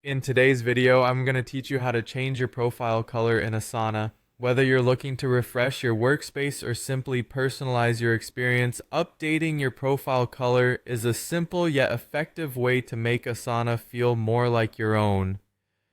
In today's video, I'm going to teach you how to change your profile color in Asana. Whether you're looking to refresh your workspace or simply personalize your experience, updating your profile color is a simple yet effective way to make Asana feel more like your own.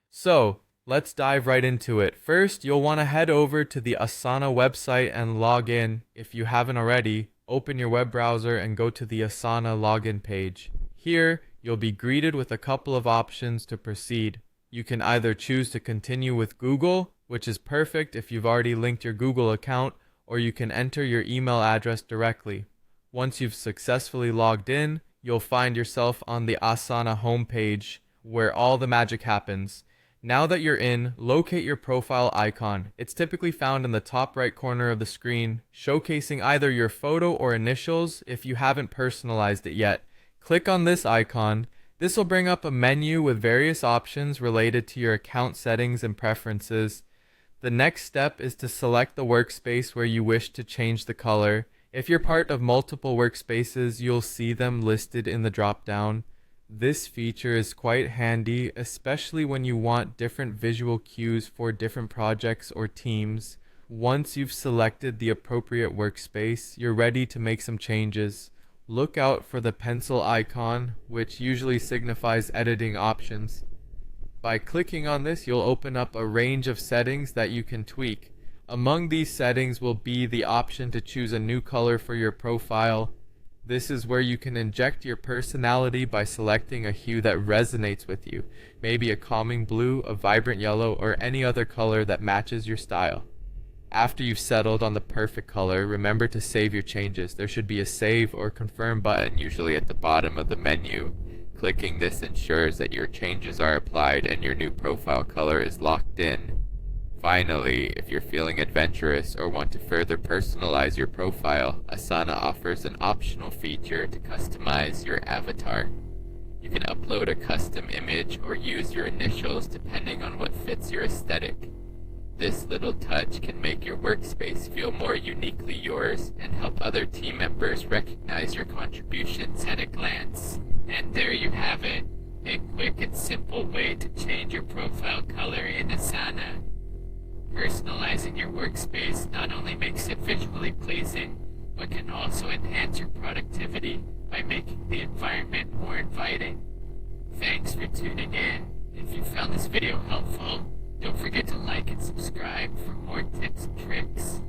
So, let's dive right into it. First, you'll want to head over to the Asana website and log in. If you haven't already, open your web browser and go to the Asana login page. Here, you'll be greeted with a couple of options to proceed. You can either choose to continue with Google, which is perfect if you've already linked your Google account, or you can enter your email address directly. Once you've successfully logged in, you'll find yourself on the Asana homepage, where all the magic happens. Now that you're in, locate your profile icon. It's typically found in the top right corner of the screen, showcasing either your photo or initials if you haven't personalized it yet. Click on this icon. This will bring up a menu with various options related to your account settings and preferences. The next step is to select the workspace where you wish to change the color. If you're part of multiple workspaces, you'll see them listed in the drop-down. This feature is quite handy, especially when you want different visual cues for different projects or teams. Once you've selected the appropriate workspace, you're ready to make some changes. Look out for the pencil icon, which usually signifies editing options. By clicking on this, you'll open up a range of settings that you can tweak. Among these settings will be the option to choose a new color for your profile. This is where you can inject your personality by selecting a hue that resonates with you, maybe a calming blue, a vibrant yellow, or any other color that matches your style. After you've settled on the perfect color, remember to save your changes. There should be a save or confirm button usually at the bottom of the menu. Clicking this ensures that your changes are applied and your new profile color is locked in. Finally, if you're feeling adventurous or want to further personalize your profile, Asana offers an optional feature to customize your avatar. You can upload a custom image or use your initials depending on what fits your aesthetic. This little touch can make your workspace feel more uniquely yours and help other team members recognize your contributions at a glance. And there you have it, a quick and simple way to change your profile color in Asana. Personalizing your workspace not only makes it visually pleasing, but can also enhance your productivity by making the environment more inviting. Thanks for tuning in. If you found this video helpful, don't forget to like and subscribe for more tips and tricks.